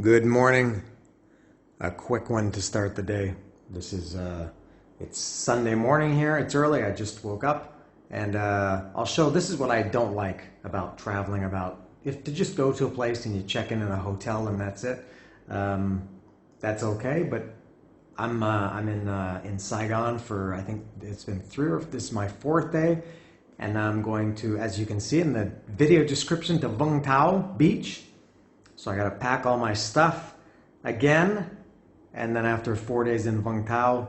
Good morning. A quick one to start the day. This is, it's Sunday morning here. It's early. I just woke up and I'll show, this is what I don't like about traveling, about if to just go to a place and you check in a hotel and that's it. That's okay, but I'm in Saigon for, I think it's been this is my 4th day, and I'm going to, as you can see in the video description, to Vung Tau beach. So I got to pack all my stuff again, and then after 4 days in Vung Tau,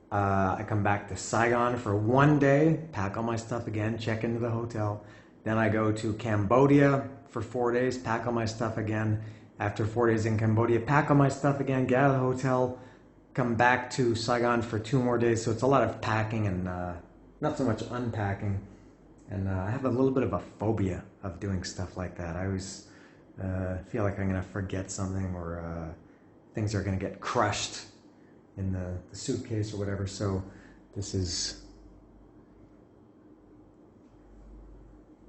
I come back to Saigon for 1 day, pack all my stuff again, check into the hotel. Then I go to Cambodia for 4 days, pack all my stuff again. After 4 days in Cambodia, pack all my stuff again, get out of the hotel, come back to Saigon for 2 more days. So it's a lot of packing and not so much unpacking. And I have a little bit of a phobia of doing stuff like that. I always feel like I'm going to forget something, or things are going to get crushed in the suitcase or whatever. So this is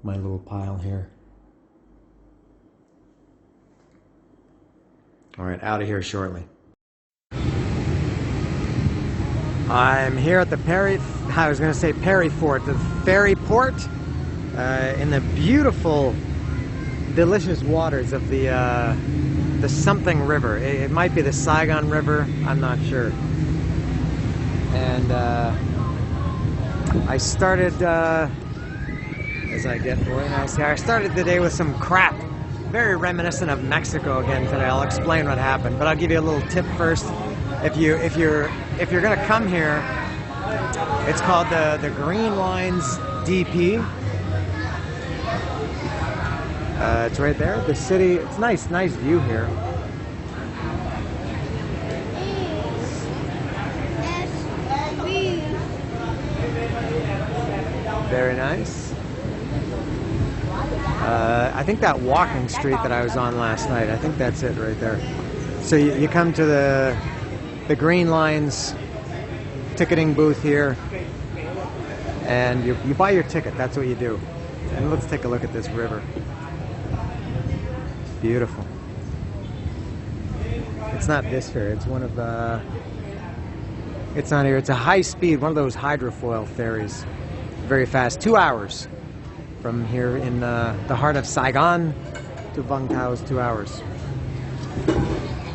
my little pile here. All right, out of here shortly. I'm here at the Ferry Fort, the ferry port, in the beautiful, delicious waters of the something river. It might be the Saigon River, I'm not sure. And I started, as I get really nice here, I started the day with some crap. Very reminiscent of Mexico again today. I'll explain what happened, but I'll give you a little tip first. If you're gonna come here, it's called the Green Lines DP. It's right there. The city. It's nice view here. Very nice. I think that walking street that I was on last night, I think that's it right there. So you come to the Green Lines ticketing booth here, and you buy your ticket. That's what you do. And let's take a look at this river. It's beautiful. It's not this ferry. It's one of the... It's not here. It's a high-speed, one of those hydrofoil ferries. Very fast. 2 hours. From here in the heart of Saigon to Vung Tau is 2 hours.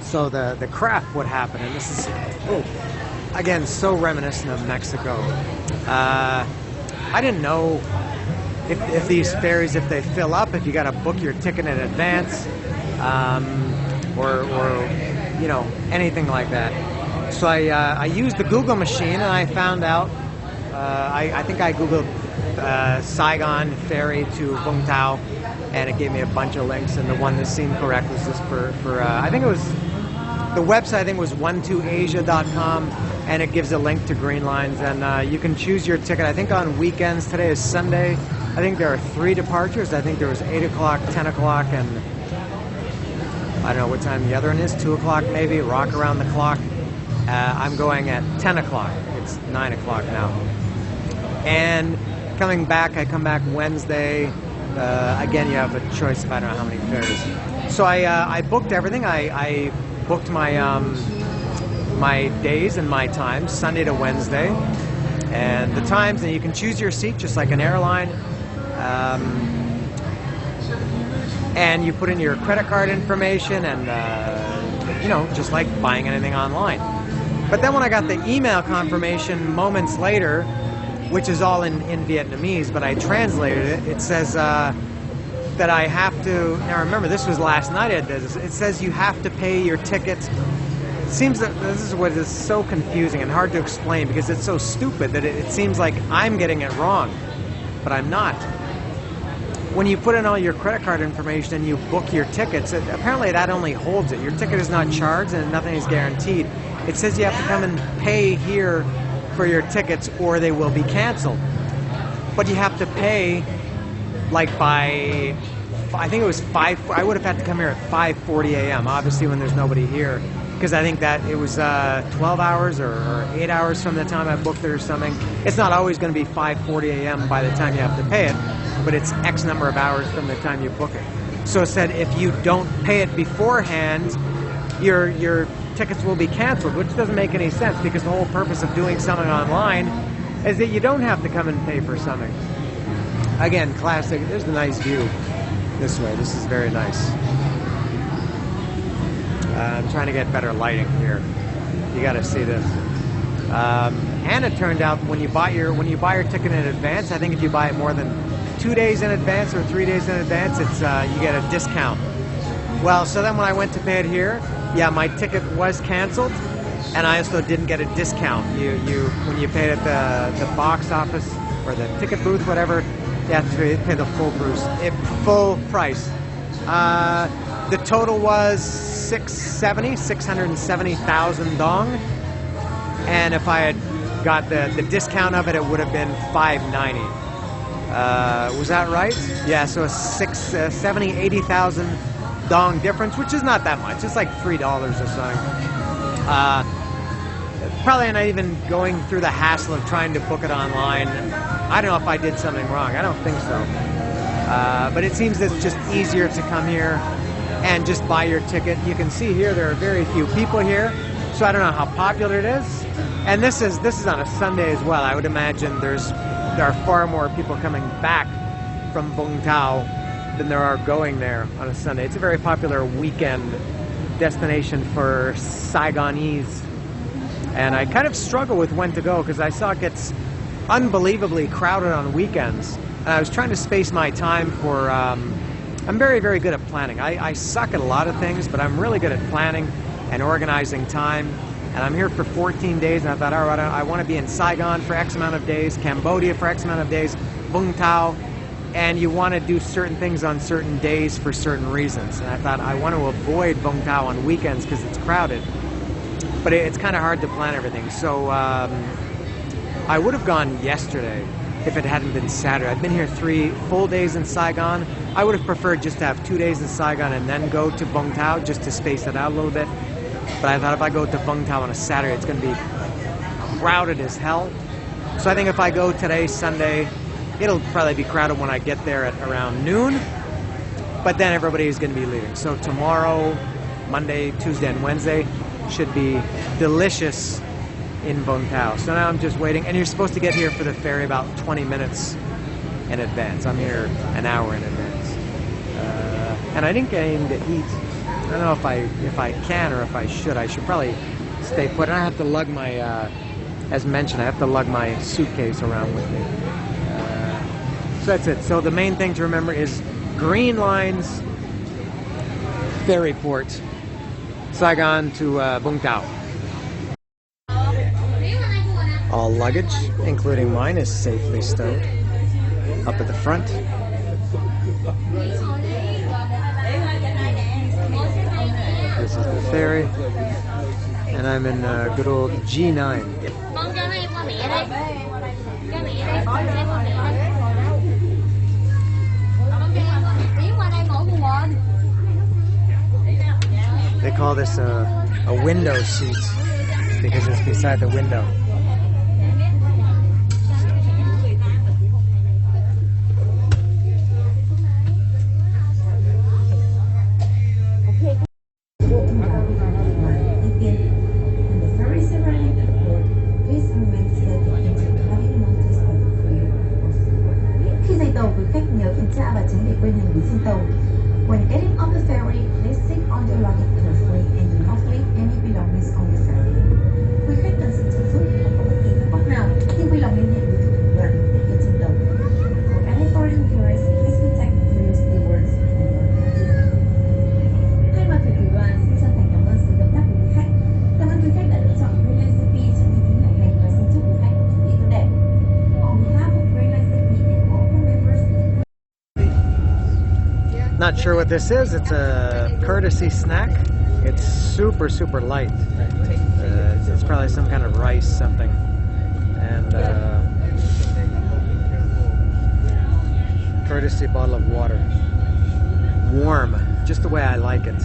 So the craft would happen, and this is, again, so reminiscent of Mexico. I didn't know if these ferries, if they fill up, if you got to book your ticket in advance, or you know, anything like that. So I used the Google machine, and I found out. I think I googled Saigon ferry to Vung Tau, and it gave me a bunch of links, and the one that seemed correct was just for I think it was, the website I think was 12asia.com, and it gives a link to Green Lines, and you can choose your ticket. I think on weekends, today is Sunday, I think there are 3 departures. I think there was 8 o'clock, 10 o'clock, and I don't know what time the other one is, 2 o'clock maybe, rock around the clock. I'm going at 10 o'clock. It's 9 o'clock now. And coming back, I come back Wednesday. Again, you have a choice of I don't know how many ferries. So I booked everything. I booked my my days and my times, Sunday to Wednesday, and the times. And you can choose your seat just like an airline. And you put in your credit card information, and you know, just like buying anything online. But then when I got the email confirmation moments later, which is all in Vietnamese, but I translated it. It says that I have to, now remember this was last night I did this, it says you have to pay your tickets. It seems that this is what is so confusing and hard to explain, because it's so stupid that it seems like I'm getting it wrong, but I'm not. When you put in all your credit card information and you book your tickets, apparently that only holds it. Your ticket is not charged and nothing is guaranteed. It says you have to come and pay here for your tickets or they will be canceled. But you have to pay like by, I think it was 5, I would have had to come here at 5:40 a.m. obviously when there's nobody here, because I think that it was 12 hours or 8 hours from the time I booked it or something. It's not always going to be 5:40 a.m. by the time you have to pay it, but it's X number of hours from the time you book it. So it said if you don't pay it beforehand, your tickets will be canceled, which doesn't make any sense because the whole purpose of doing something online is that you don't have to come and pay for something. Again, classic. There's a nice view this way. This is very nice. I'm trying to get better lighting here. You got to see this. And it turned out when you buy your ticket in advance, I think if you buy it more than 2 days in advance or 3 days in advance, it's you get a discount. Well, so then when I went to pay it here, yeah, my ticket was canceled, and I also didn't get a discount. When you paid at the box office or the ticket booth, whatever, you have to pay the full price. The total was 670,000 dong, and if I had got the discount of it, it would have been 590. Was that right? Yeah, so a 80,000 dong difference, which is not that much. It's like $3 or something. Probably not even going through the hassle of trying to book it online. I don't know if I did something wrong. I don't think so. But it seems it's just easier to come here and just buy your ticket. You can see here there are very few people here, so I don't know how popular it is. And this is on a Sunday as well. I would imagine there are far more people coming back from Vung Tau than there are going there on a Sunday. It's a very popular weekend destination for Saigonese. And I kind of struggle with when to go because I saw it gets unbelievably crowded on weekends. And I was trying to space my time for... I'm very, very good at planning. I suck at a lot of things, but I'm really good at planning and organizing time. And I'm here for 14 days, and I thought, all right, I want to be in Saigon for X amount of days, Cambodia for X amount of days, Vung Tau, and you want to do certain things on certain days for certain reasons. And I thought, I want to avoid Vung Tau on weekends because it's crowded. But it's kind of hard to plan everything. So I would have gone yesterday if it hadn't been Saturday. I've been here 3 full days in Saigon. I would have preferred just to have 2 days in Saigon and then go to Vung Tau just to space it out a little bit. But I thought if I go to Vung Tau on a Saturday, it's going to be crowded as hell. So I think if I go today, Sunday, it'll probably be crowded when I get there at around noon. But then everybody is going to be leaving. So tomorrow, Monday, Tuesday, and Wednesday should be delicious in Vung Tau. So now I'm just waiting. And you're supposed to get here for the ferry about 20 minutes in advance. I'm here an hour in advance. And I didn't get anything to eat. I don't know if I can or if I should. I should probably stay put. And I have to lug my, as mentioned, I have to lug my suitcase around with me. So that's it. So the main thing to remember is Green Line's ferry port, Saigon to Vung Tau. All luggage, including mine, is safely stowed up at the front. This is the ferry, and I'm in good old G9. They call this a window seat because it's beside the window. When getting off the ferry, please sit on your luggage carefully and do not leave any belongings on the ferry. Quý khách cần sự trợ giúp và có bất kỳ thắc mắc nào, xin vui lòng liên hệ với thủ đoàn tiếp viên trên tàu. For any foreign tourists, please contact through stewards. Thay mặt thủy đoàn, xin chân thành cảm ơn sự hợp tác của quý khách. Cảm ơn quý khách đã lựa chọn Greenland CP trong kỳ thi hải hành và xin chúc quý khách một chuyến đi tốt đẹp. On behalf of Greenland CP and all crew members. Not sure what this is. It's a courtesy snack. It's super, super light. It's probably some kind of rice something. And courtesy bottle of water. Warm, just the way I like it.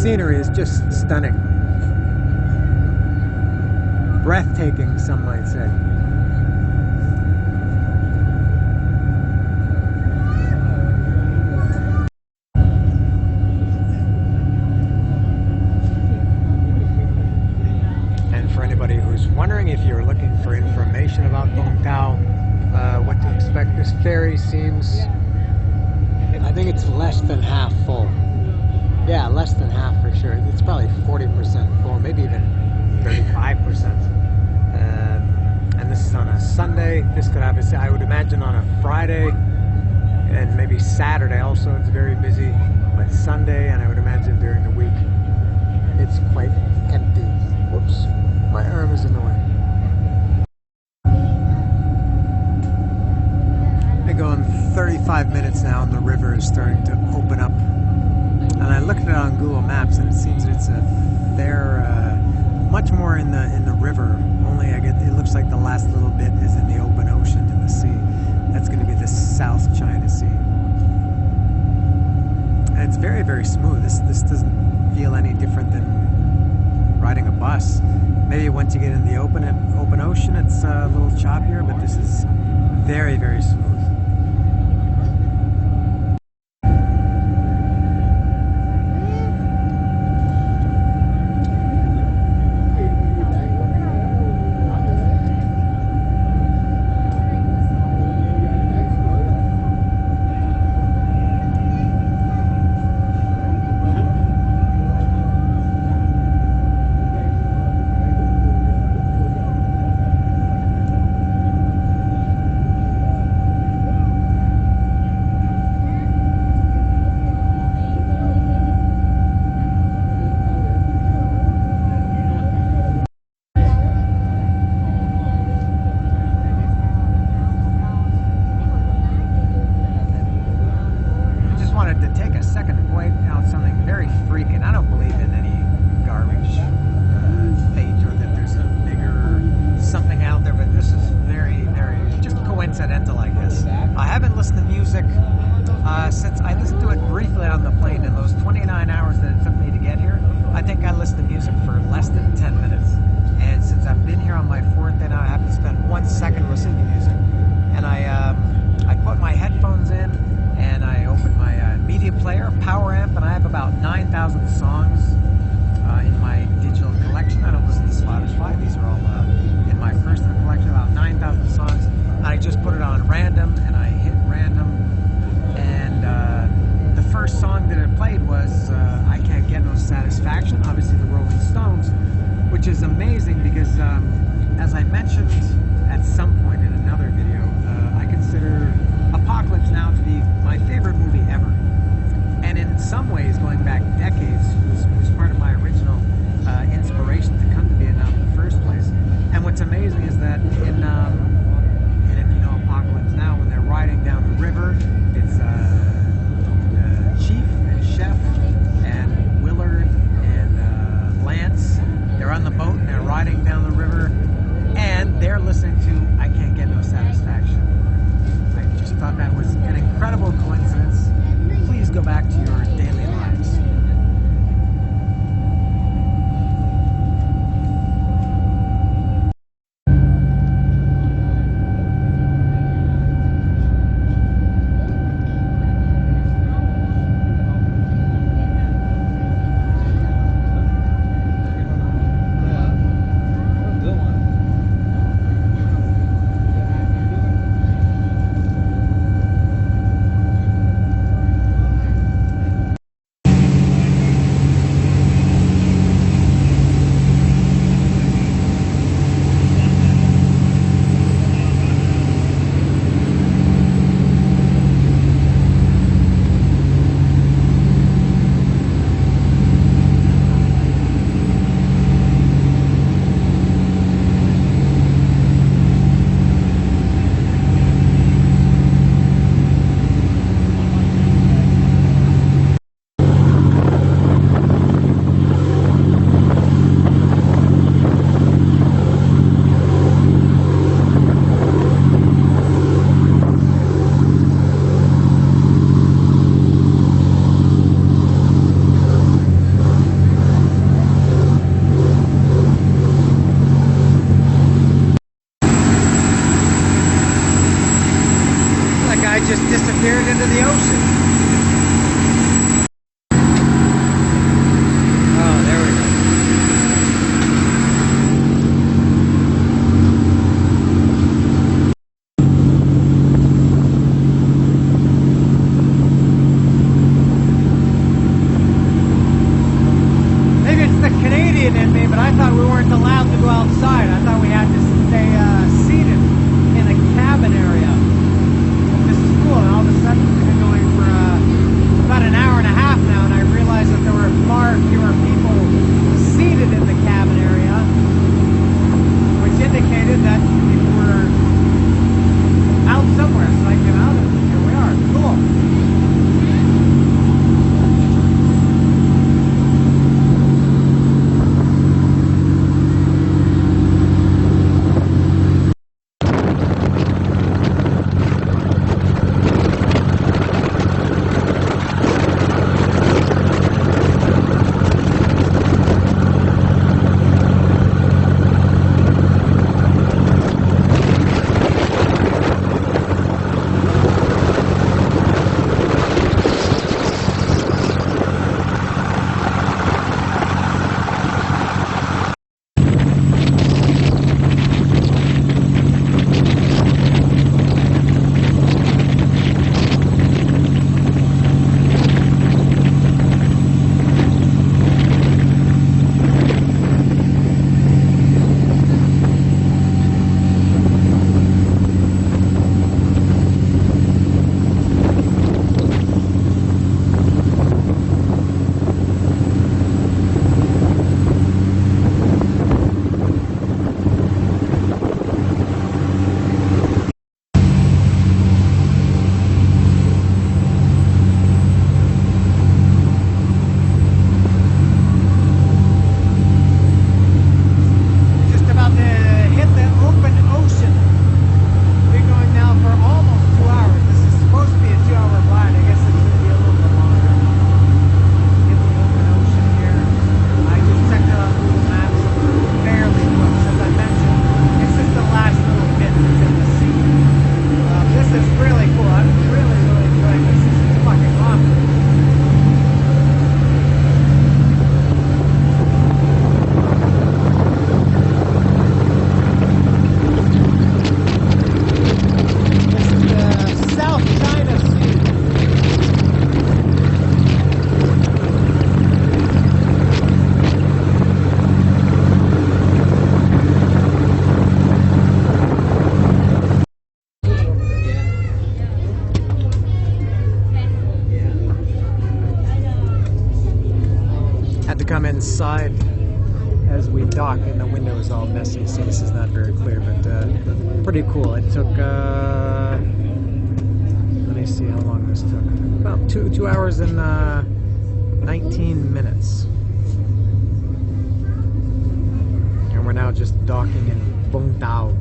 scenery is just stunning. Breathtaking, some might say. And for anybody who's wondering, if you're looking for information about Vung Tau, what to expect, this ferry seems, I think it's less than half full. Yeah, less than half for sure. It's probably 40% full, maybe even 35%. And this is on a Sunday. This could have, I would imagine, on a Friday and maybe Saturday also. It's very busy, but Sunday, and I would imagine during the week, it's quite empty. Whoops, my arm is in the way. Been going 35 minutes now, and the river is starting to open up. And I looked at it on Google Maps, and it seems that it's much more in the river. Only it looks like the last little bit is in the open ocean in the sea. That's going to be the South China Sea. And it's very, very smooth. This doesn't feel any different than riding a bus. Maybe once you get in the open ocean, it's a little choppier, but this is very, very smooth. Since I listened to it briefly on the plane, in those 29 hours that it took me to get here, I think I listened to music for less than 10 minutes. And since I've been here on my 4th day now, I haven't spent 1 second listening to music. And I put my headphones in, and I opened my media player, Power Amp, and I have about 9,000 songs in my digital collection. I don't listen to Spotify. These are all in my personal collection, about 9,000 songs. And I just put it on random, and I hit random. And the first song that it played was I Can't Get No Satisfaction, obviously the Rolling Stones, which is amazing because, as I mentioned at some point in another video, I consider Apocalypse Now to be my favorite movie ever. And in some ways, going back decades, was part of my original inspiration to come to Vietnam in the first place. And what's amazing is that in it just disappeared into the ocean. Oh, there we go. Maybe it's the Canadian in me, but I thought we weren't allowed to go outside. I thought we had to stay seated in a cabin area of this school, and all of a sudden we've been going for about an hour and a half now, and I realized that there were far fewer people seated in the cabin area, which indicated that people were out somewhere. So I came out, and here we are. Cool. Come inside as we dock, and the window is all messy, so this is not very clear, but pretty cool. It took let me see how long this took. About 2 hours and 19 minutes, and we're now just docking in Vung Tau.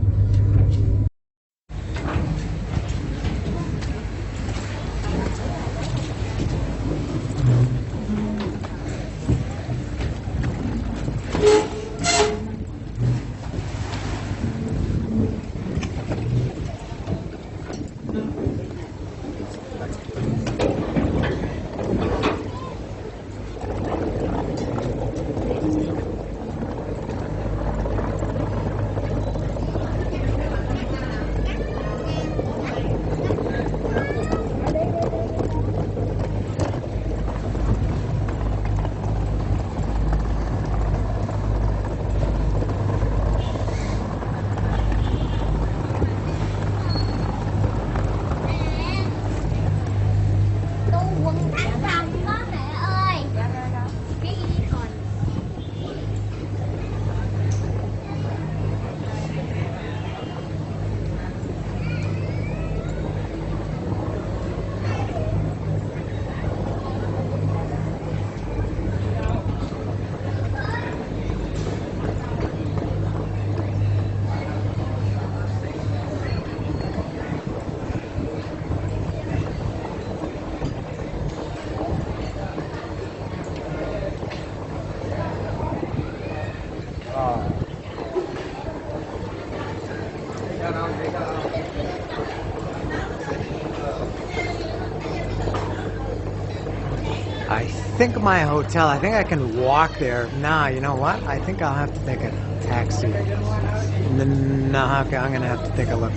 think my hotel, I think I can walk there. Nah, you know what? I think I'll have to take a taxi. Nah, okay, I'm gonna have to take a look.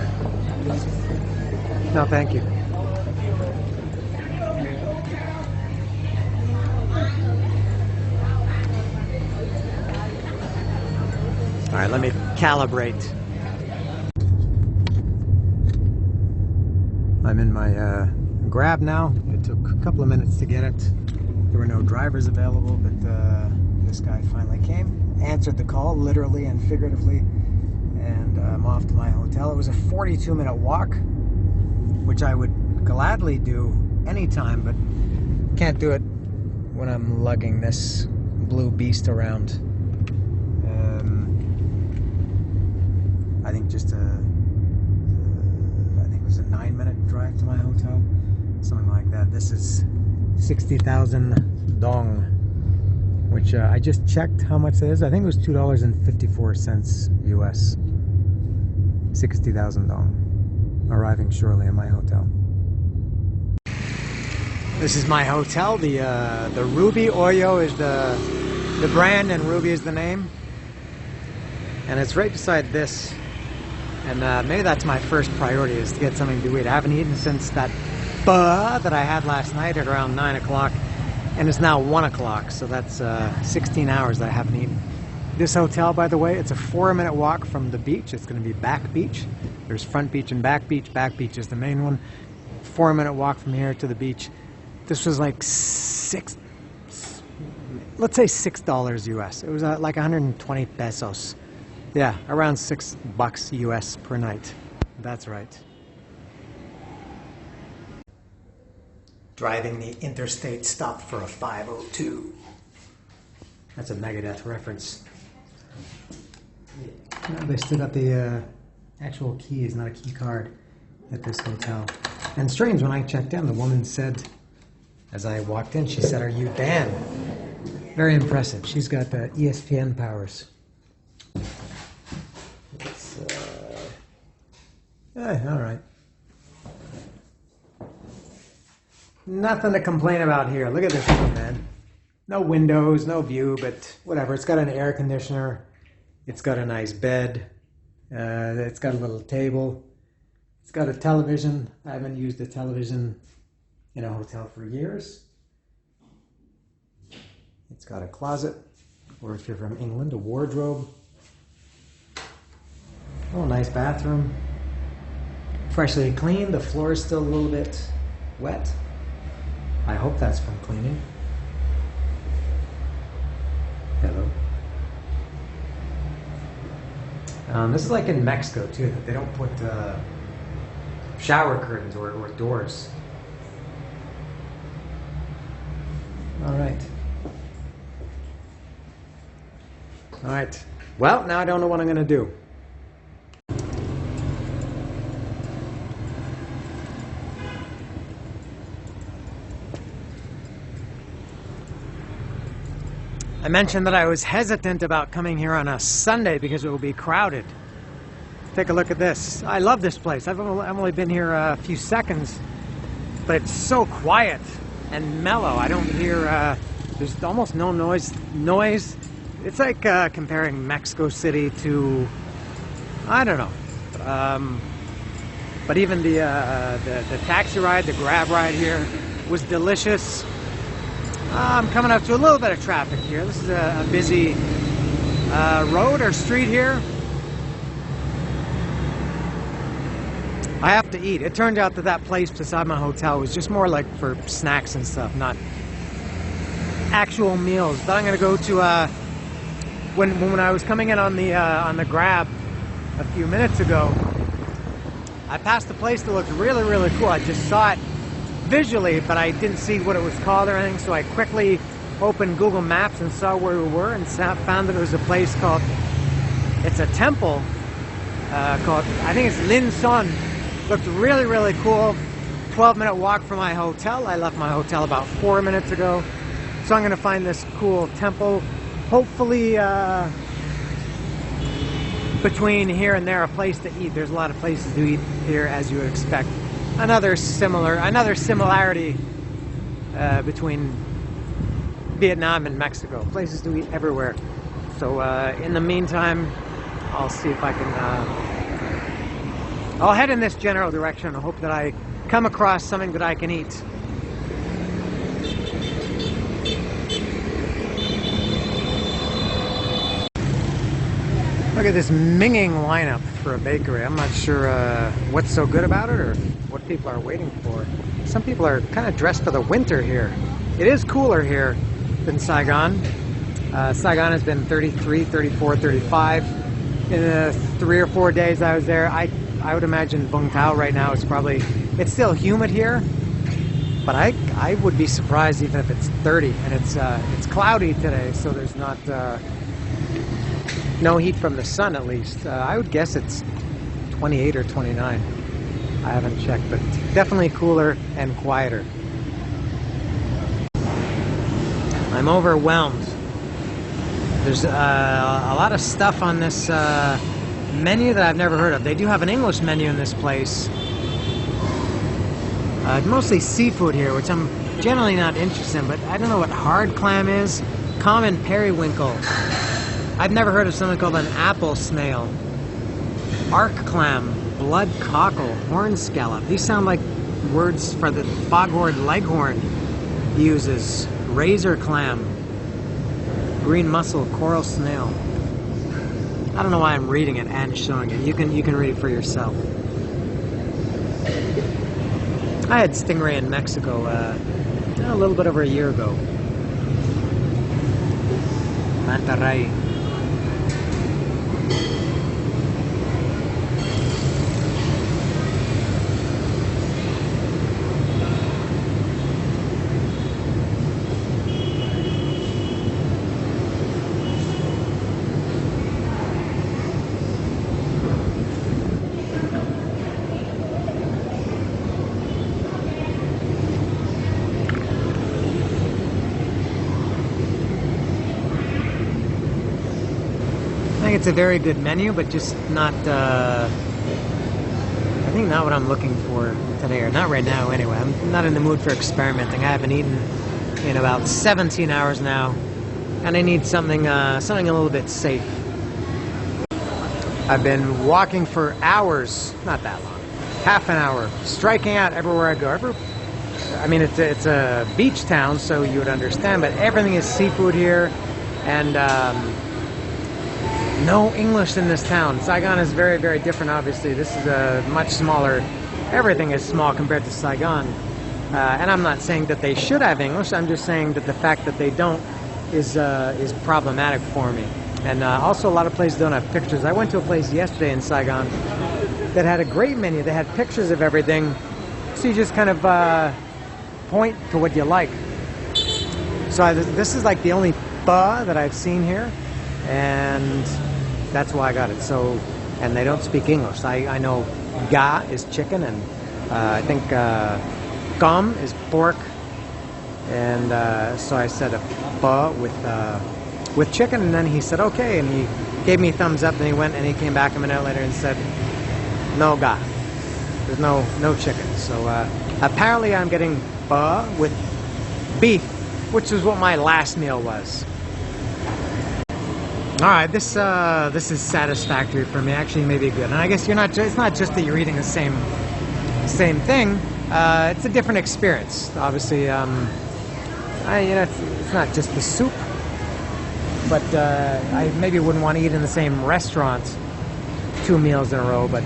No, thank you. All right, let me calibrate. I'm in my Grab now. It took a couple of minutes to get it. There were no drivers available, but this guy finally came, answered the call, literally and figuratively, and I'm off to my hotel. It was a 42-minute walk, which I would gladly do anytime, but can't do it when I'm lugging this blue beast around. I think just I think it was a 9-minute drive to my hotel, something like that. This is 60,000 dong, which I just checked how much it is. I think it was $2.54 US. 60,000 dong, arriving shortly in my hotel. This is my hotel. The Ruby Oyo is the brand, and Ruby is the name. And it's right beside this. And maybe that's my first priority, is to get something to eat. I haven't eaten since that pho that I had last night at around 9 o'clock. And it's now 1 o'clock, so that's 16 hours that I haven't eaten. This hotel, by the way, it's a 4-minute walk from the beach. It's going to be Back Beach. There's Front Beach and Back Beach. Back Beach is the main one. 4-minute walk from here to the beach. This was like let's say $6 US. It was like 120 pesos. Yeah, around $6 US per night. That's right. Driving the interstate, stopped for a 502. That's a Megadeth reference. No, they stood up the actual key is not a key card at this hotel. And strange, when I checked in, the woman said, as I walked in, she said, "Are you Dan?" Very impressive. She's got ESPN powers. All right. Nothing to complain about here. Look at this room, man. No windows, no view, but whatever. It's got an air conditioner. It's got a nice bed. It's got a little table. It's got a television. I haven't used a television in a hotel for years. It's got a closet, or if you're from England, a wardrobe. Oh, nice bathroom. Freshly cleaned. The floor is still a little bit wet. I hope that's from cleaning. Hello. This is like in Mexico too, that they don't put shower curtains or doors. All right. All right. Well, now I don't know what I'm going to do. I mentioned that I was hesitant about coming here on a Sunday because it will be crowded. Take a look at this. I love this place. I've only been here a few seconds, but it's so quiet and mellow. I don't hear, there's almost no noise. It's like comparing Mexico City to, I don't know. But even the taxi ride, the Grab ride here was delicious. I'm coming up to a little bit of traffic here. This is a busy road or street here. I have to eat. It turned out that place beside my hotel was just more like for snacks and stuff, not actual meals. But I'm going to go to when I was coming in on the Grab a few minutes ago, I passed a place that looked really, really cool. I just saw it visually, but I didn't see what it was called or anything, so I quickly opened Google Maps and saw where we were and found that it was a place called, it's a temple called, I think it's Linh Son. Looked really, really cool. 12-minute walk from my hotel. I left my hotel about 4 minutes ago, so I'm going to find this cool temple. Hopefully between here and there, a place to eat. There's a lot of places to eat here, as you would expect. Another similarity between Vietnam and Mexico. Places to eat everywhere. So in the meantime, I'll see if I can... I'll head in this general direction. I hope that I come across something that I can eat. Look at this minging lineup for a bakery. I'm not sure what's so good about it or what people are waiting for. Some people are kind of dressed for the winter here. It is cooler here than Saigon. Saigon has been 33, 34, 35. In the 3 or 4 days I was there, I would imagine Vung Tau right now is probably... It's still humid here, but I would be surprised even if it's 30. And it's cloudy today, so there's not... no heat from the sun, at least. I would guess it's 28 or 29. I haven't checked, but definitely cooler and quieter. I'm overwhelmed. There's a lot of stuff on this menu that I've never heard of. They do have an English menu in this place. Mostly seafood here, which I'm generally not interested in, but I don't know what hard clam is. Common periwinkle. I've never heard of something called an apple snail. Arc clam, blood cockle, horn scallop. These sound like words for the foghorn leghorn uses. Razor clam, green mussel, coral snail. I don't know why I'm reading it and showing it. You can read it for yourself. I had stingray in Mexico a little bit over a year ago. Manta ray. I think it's a very good menu, but just not, I think not what I'm looking for today, or not right now anyway. I'm not in the mood for experimenting. I haven't eaten in about 17 hours now, and I need something, something a little bit safe. I've been walking for hours, not that long, half an hour, striking out everywhere I go. I mean, it's a beach town, so you would understand, but everything is seafood here, and no English in this town. Saigon is very, very different, obviously. This is a much smaller... Everything is small compared to Saigon. And I'm not saying that they should have English. I'm just saying that the fact that they don't is problematic for me. And also, a lot of places don't have pictures. I went to a place yesterday in Saigon that had a great menu. They had pictures of everything. So you just kind of point to what you like. So this is like the only pho that I've seen here. And that's why I got it. So, and they don't speak English. I know ga is chicken, and I think gum is pork, and so I said a pho with chicken, and then he said okay, and he gave me a thumbs up, and he went and he came back a minute later and said no ga, there's no chicken. So apparently I'm getting pho with beef, which is what my last meal was. All right, this is satisfactory for me. Actually, maybe good. And I guess it's not just that you're eating the same thing. It's a different experience. Obviously, it's not just the soup, but I maybe wouldn't want to eat in the same restaurant 2 meals in a row. But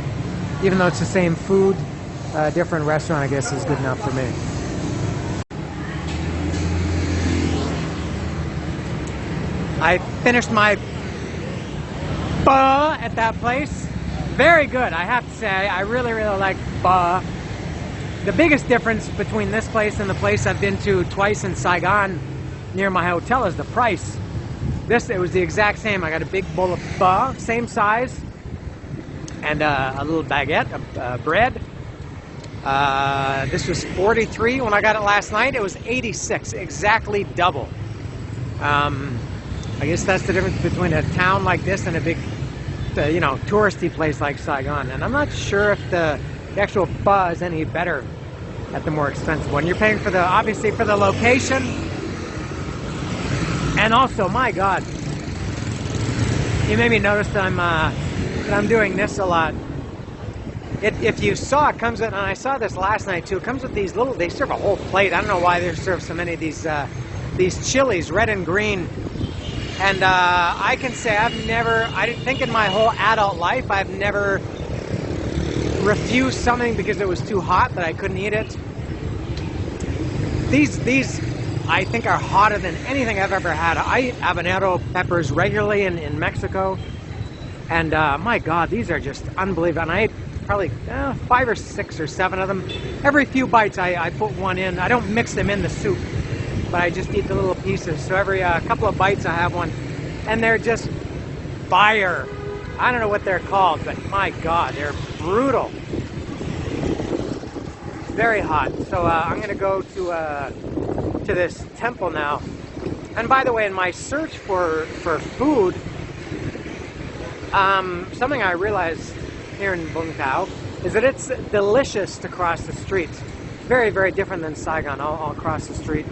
even though it's the same food, a different restaurant, I guess, is good enough for me. I finished my pho at that place. Very good, I have to say. I really, really like pho. The biggest difference between this place and the place I've been to twice in Saigon near my hotel is the price. It was the exact same. I got a big bowl of pho, same size, and a little baguette of bread. This was $43 when I got it last night. It was $86, exactly double. I guess that's the difference between a town like this and a big, touristy place like Saigon. And I'm not sure if the actual pho is any better at the more expensive one. You're paying for obviously for the location, And also, my God, you made me notice that I'm doing this a lot. If you saw, it comes with, and I saw this last night too, it comes with these little, they serve a whole plate. I don't know why they serve so many of these chilies, red and green. And I can say I didn't think in my whole adult life, I've never refused something because it was too hot that I couldn't eat it. These I think are hotter than anything I've ever had. I eat habanero peppers regularly in Mexico. And my God, these are just unbelievable. And I ate probably 5 or 6 or 7 of them. Every few bites I put one in. I don't mix them in the soup, but I just eat the little pieces. So every couple of bites I have one. And they're just fire. I don't know what they're called, but my God, they're brutal. Very hot. So I'm going to go to this temple now. And by the way, in my search for food, something I realized here in Vung Tau is that it's delicious to cross the street. Very, very different than Saigon. I'll cross the street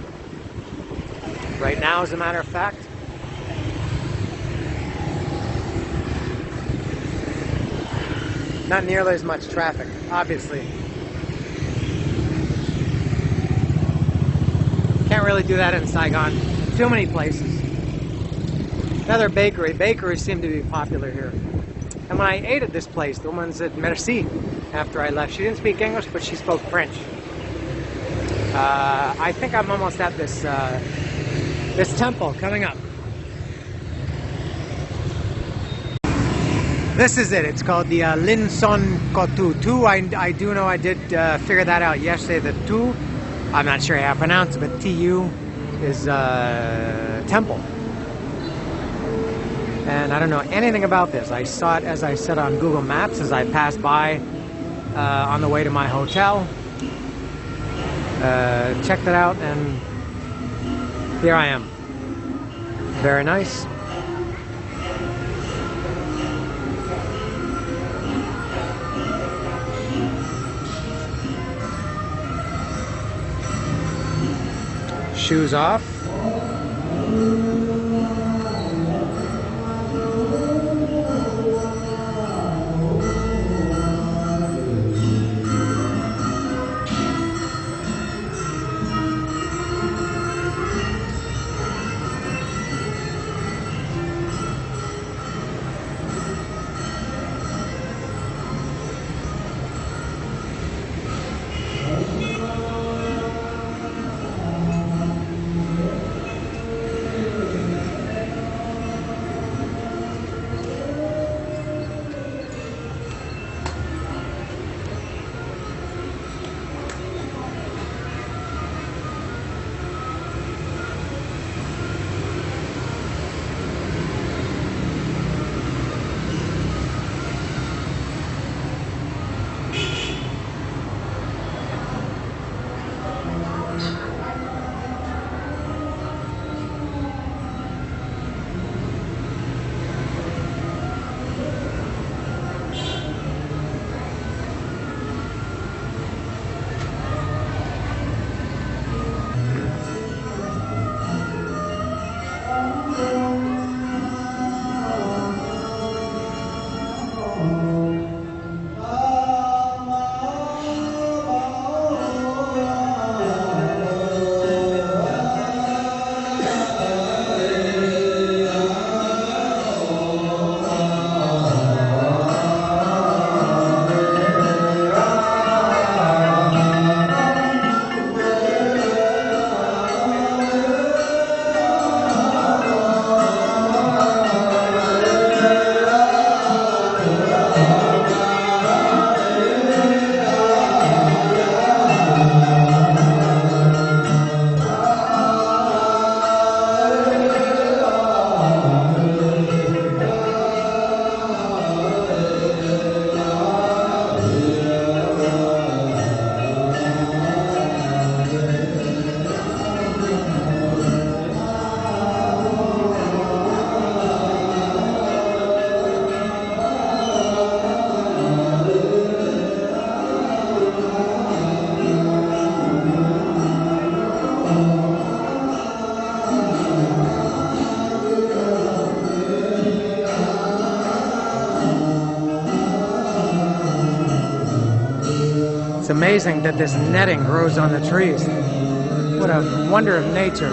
right now, as a matter of fact. Not nearly as much traffic, obviously. Can't really do that in Saigon. Too many places. Another bakery. Bakeries seem to be popular here. And when I ate at this place, the woman said merci after I left. She didn't speak English, but she spoke French. I think I'm almost at this temple coming up. This is it. It's called the Linh Son Buddhist. I do know I did figure that out yesterday. The Tu, I'm not sure how to pronounce it, but Tu is temple. And I don't know anything about this. I saw it, as I said, on Google Maps as I passed by on the way to my hotel. Checked it out, and here I am. Very nice. Shoes off. It's amazing that this netting grows on the trees. What a wonder of nature.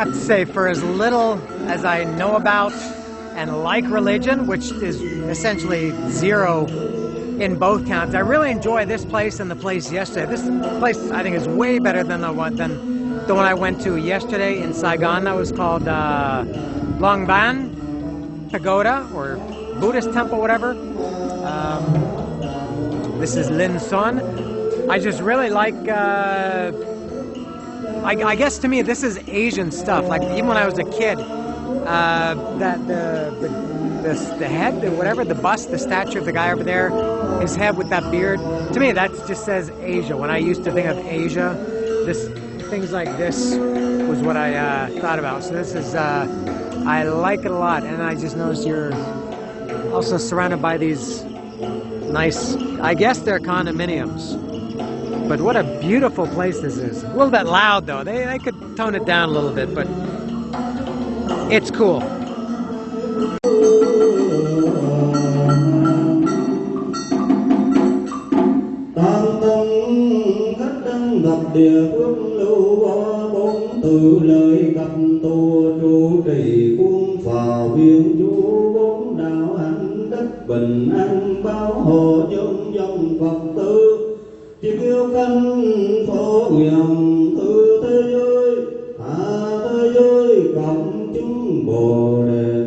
have to say, for as little as I know about and like religion, which is essentially zero in both counts, I really enjoy this place and the place yesterday. This place, I think, is way better than the one I went to yesterday in Saigon. That was called Long Ban Pagoda or Buddhist Temple, whatever. This is Linh Son. I just really like. I guess to me this is Asian stuff. Like even when I was a kid, that the head, whatever, the bust, the statue of the guy over there, his head with that beard. To me, that just says Asia. When I used to think of Asia, things like this was what I thought about. So this is, I like it a lot. And I just noticed you're also surrounded by these nice, I guess they're condominiums. But what a beautiful place this is. A little bit loud though. They could tone it down a little bit, but it's cool. Địa phương lưu bốn từ lời gặp tu trụ trì quân phò viên chú bốn đạo hạnh đất bình an bảo hộ nhân dân Phật tử chỉ kêu canh phổ nguyện từ thế giới hạ thế giới cộng chúng bồ đề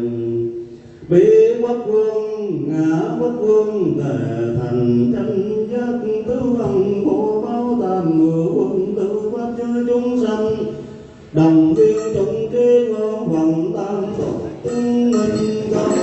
bị bất vương ngã bất vương thể thành chân giác tứ hằng khổ báo tam mười quân tự pháp chư chúng sanh đồng viên chúng trí ngôn hoàng tam phật tinh minh công.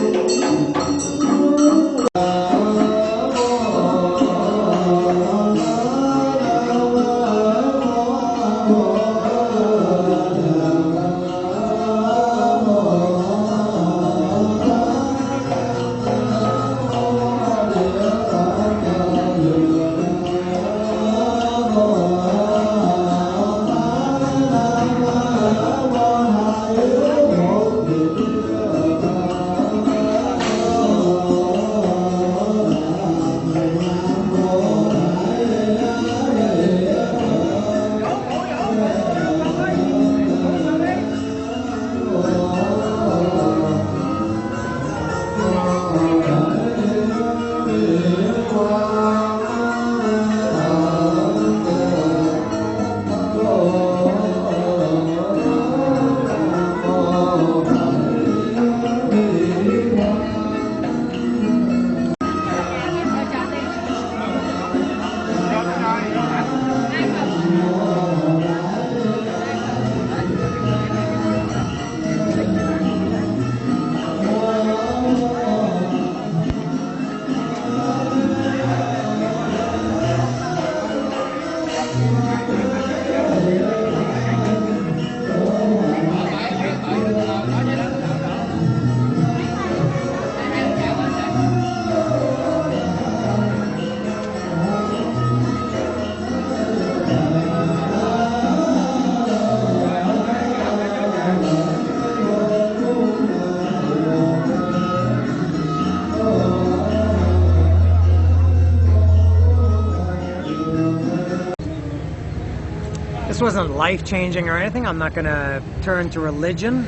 This wasn't life-changing or anything. I'm not going to turn to religion,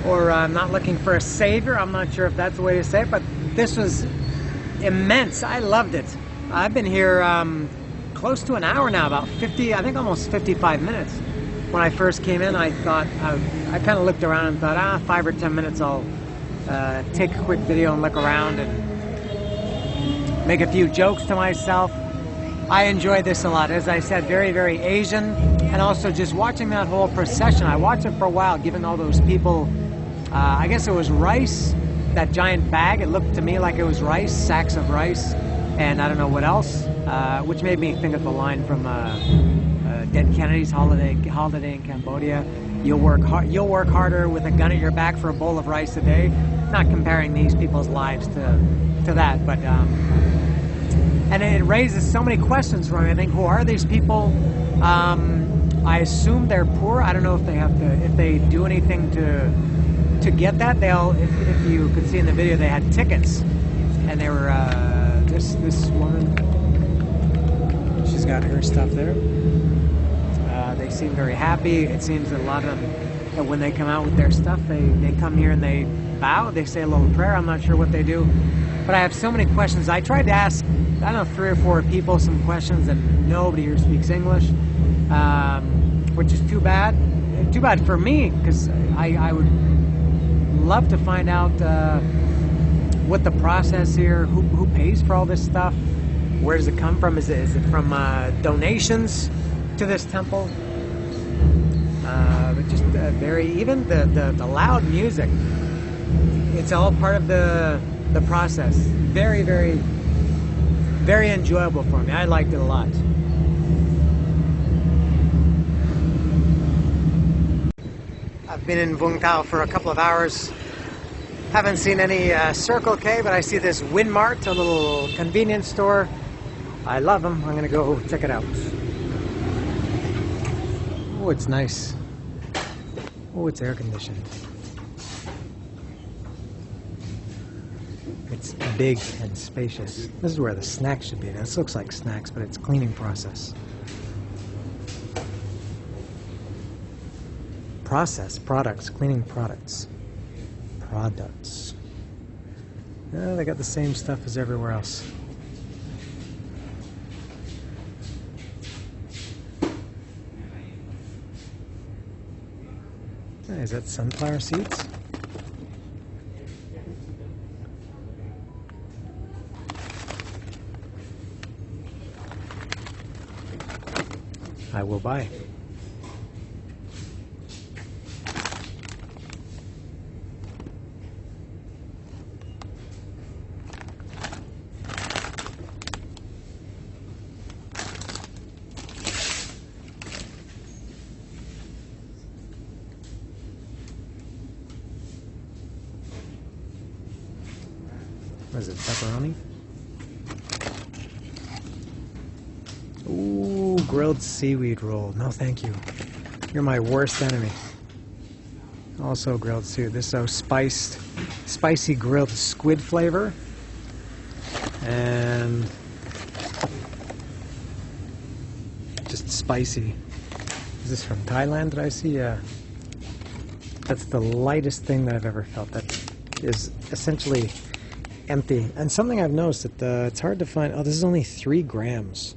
or I'm not looking for a savior. I'm not sure if that's the way to say it, but this was immense. I loved it. I've been here close to an hour now, about 50, I think almost 55 minutes. When I first came in, I thought, I kind of looked around and thought, 5 or 10 minutes, I'll take a quick video and look around and make a few jokes to myself. I enjoyed this a lot. As I said, very, very Asian, and also just watching that whole procession. I watched it for a while, giving all those people, I guess it was rice, that giant bag. It looked to me like it was rice, sacks of rice, and I don't know what else, which made me think of the line from Dead Kennedy's Holiday in Cambodia. You'll work harder with a gun at your back for a bowl of rice a day. Not comparing these people's lives to that, but and it raises so many questions for me. I think, who are these people? I assume they're poor. I don't know if they do anything to get that. If you could see in the video, they had tickets, and they were this woman. She's got her stuff there. They seem very happy. It seems that a lot of them, that when they come out with their stuff, they come here and they bow, they say a little prayer. I'm not sure what they do. But I have so many questions. I tried to ask, I don't know, 3 or 4 people some questions, and nobody here speaks English, which is too bad. Too bad for me, because I would love to find out what the process here, who pays for all this stuff, where does it come from? Is it from donations to this temple? But just very, even the loud music, it's all part of the process. Very, very, very enjoyable for me. I liked it a lot. I've been in Vung Tau for a couple of hours. Haven't seen any Circle K, but I see this Win Mart, a little convenience store. I love them. I'm gonna go check it out. Oh, it's nice. Oh, it's air conditioned. It's big and spacious. This is where the snacks should be. This looks like snacks, but it's cleaning process. Products, cleaning products. They got the same stuff as everywhere else. Is that sunflower seeds? I will buy. What is it, pepperoni? Ooh, grilled seaweed roll. No, thank you. You're my worst enemy. Also grilled seaweed. This is so spicy grilled squid flavor. And just spicy. Is this from Thailand, did I see? Yeah. That's the lightest thing that I've ever felt. That is essentially empty. And something I've noticed that it's hard to find. Oh, this is only 3 grams.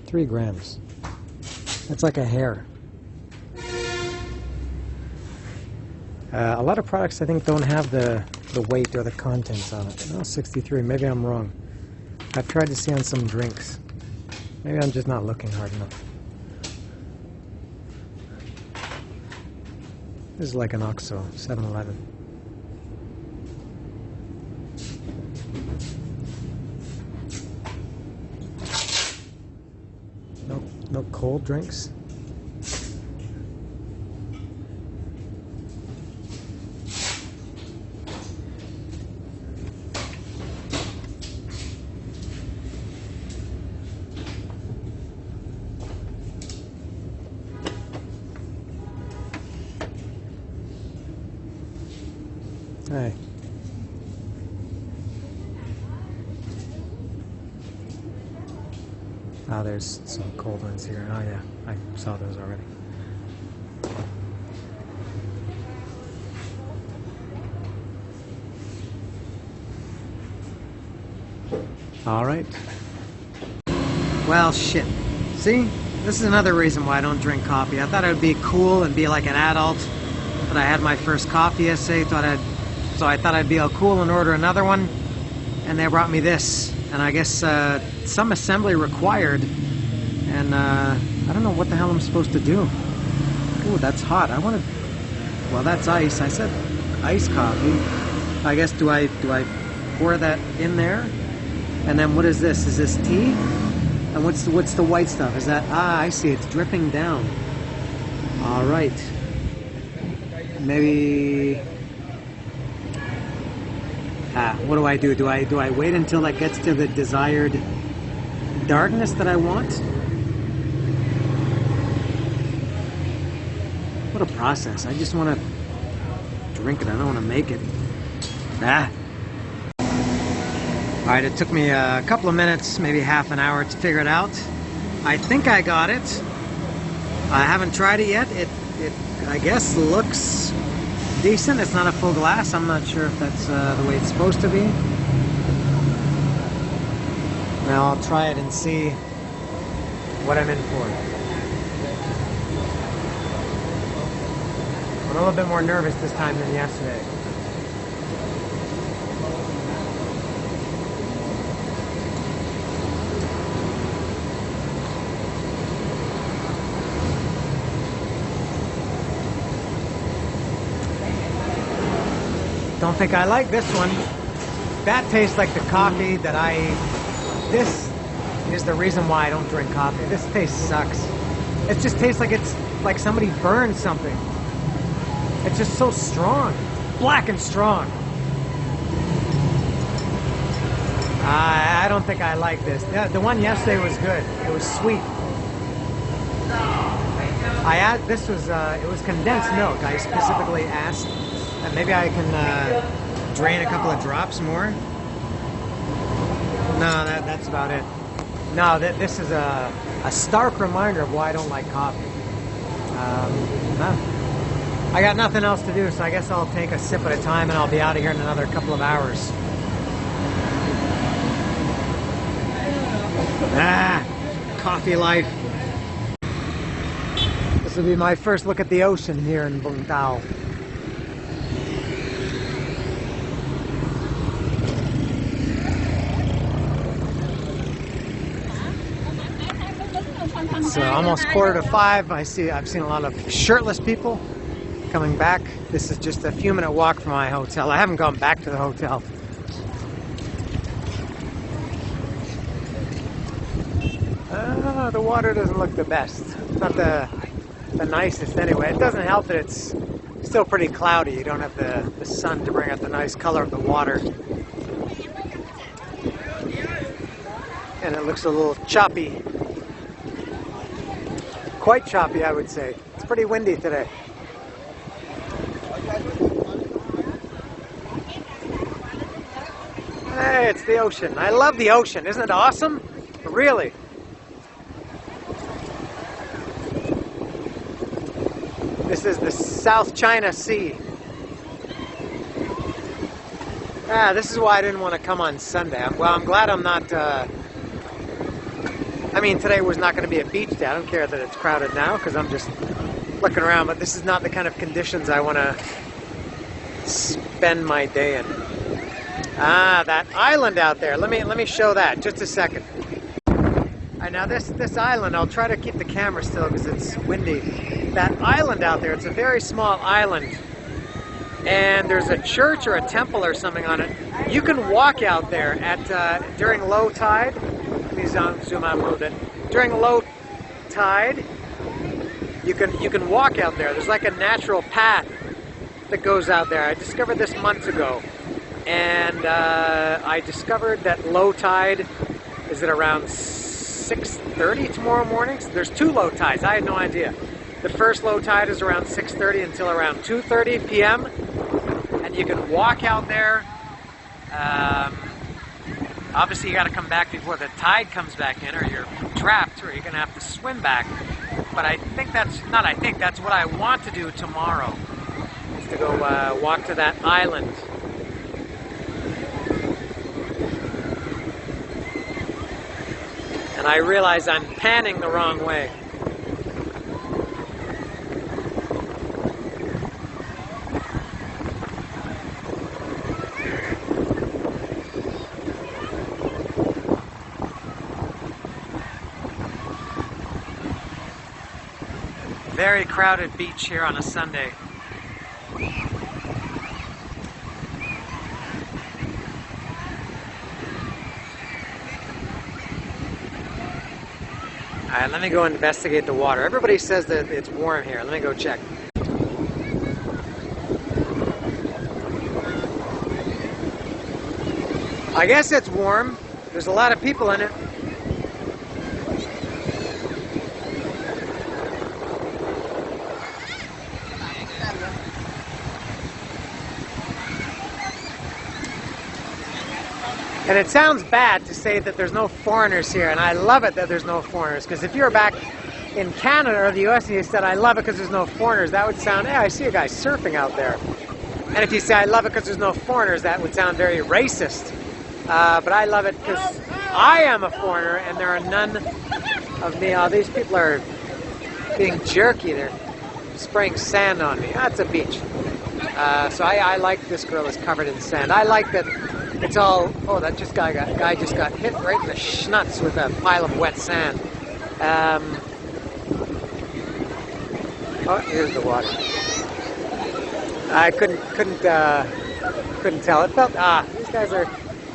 3 grams. It's like a hair. A lot of products I think don't have the weight or the contents on it. Oh, 63. Maybe I'm wrong. I've tried to see on some drinks. Maybe I'm just not looking hard enough. This is like an OXXO, 7-Eleven. No cold drinks. Hey. Oh, there's some cold ones here. Oh yeah, I saw those already. All right. Well, shit. See? This is another reason why I don't drink coffee. I thought it would be cool and be like an adult, but I had my first coffee essay, so I thought I'd be all cool and order another one, and they brought me this. And I guess some assembly required, and I don't know what the hell I'm supposed to do. Ooh, that's hot. I want to. Well, that's ice. I said iced coffee. I guess do I pour that in there? And then what is this? Is this tea? And what's the white stuff? Is that? Ah, I see. It's dripping down. All right. Maybe. What do I do? Do I wait until that gets to the desired darkness that I want? What a process. I just want to drink it. I don't want to make it. Alright, it took me a couple of minutes, maybe half an hour to figure it out. I think I got it. I haven't tried it yet. It I guess looks decent. It's not a full glass. I'm not sure if that's the way it's supposed to be. Now I'll try it and see what I'm in for. I'm a little bit more nervous this time than yesterday. Don't think I like this one. That tastes like the coffee that this is the reason why I don't drink coffee. This taste sucks. It just tastes like it's like somebody burned something. It's just so strong. Black and strong. I don't think I like this. The one yesterday was good. It was sweet. This was it was condensed milk. I specifically asked that maybe I can drain a couple of drops more. No, that's about it. No, this is a stark reminder of why I don't like coffee. No. I got nothing else to do, so I guess I'll take a sip at a time and I'll be out of here in another couple of hours. Coffee life. This will be my first look at the ocean here in Vung Tau. It's almost 4:45. I've seen a lot of shirtless people coming back. This is just a few minute walk from my hotel. I haven't gone back to the hotel. The water doesn't look the best. It's not the nicest anyway. It doesn't help that it's still pretty cloudy. You don't have the sun to bring out the nice color of the water. And it looks a little choppy. Quite choppy, I would say. It's pretty windy today. Hey, it's the ocean. I love the ocean. Isn't it awesome? Really. This is the South China Sea. This is why I didn't want to come on Sunday. I'm glad I'm not... I mean, today was not going to be a beach day. I don't care that it's crowded now because I'm just looking around, but this is not the kind of conditions I want to spend my day in. That island out there. Let me show that. Just a second. Alright, now this island, I'll try to keep the camera still because it's windy. That island out there, it's a very small island. And there's a church or a temple or something on it. You can walk out there at during low tide. Let me zoom out a little bit. During low tide, you can walk out there. There's like a natural path that goes out there. I discovered this months ago. And I discovered that low tide is at around 6:30 tomorrow morning. So there's two low tides. I had no idea. The first low tide is around 6:30 until around 2:30 p.m. And you can walk out there. Obviously, you got to come back before the tide comes back in, or you're trapped, or you're going to have to swim back. But that's what I want to do tomorrow, is to go walk to that island. And I realize I'm panning the wrong way. Very crowded beach here on a Sunday. Alright, let me go investigate the water. Everybody says that it's warm here. Let me go check. I guess it's warm. There's a lot of people in it. And it sounds bad to say that there's no foreigners here, and I love it that there's no foreigners, because if you were back in Canada or the US and you said, I love it because there's no foreigners, that would sound, hey, I see a guy surfing out there. And if you say, I love it because there's no foreigners, that would sound very racist. But I love it because I am a foreigner and there are none of me. Oh, these people are being jerky. They're spraying sand on me. That's a beach. So I like this girl is covered in sand. I like that it's all, oh, that guy just got hit right in the schnutz with a pile of wet sand. Oh, here's the water. I couldn't tell. It felt, these guys are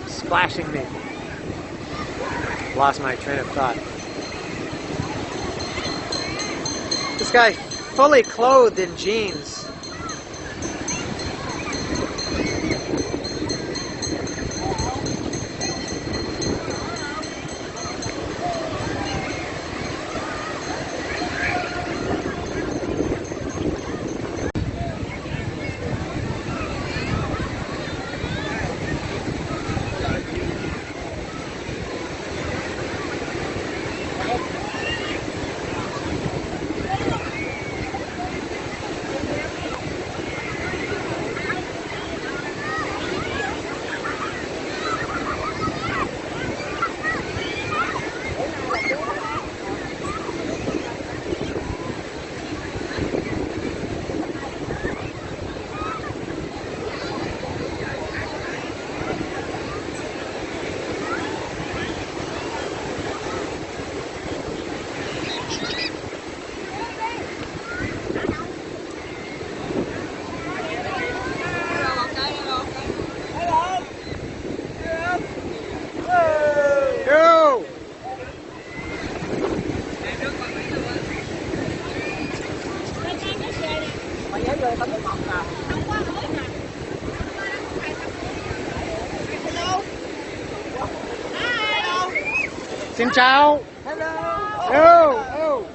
splashing me. Lost my train of thought. This guy fully clothed in jeans. Xin chào. Hello. Oh, oh.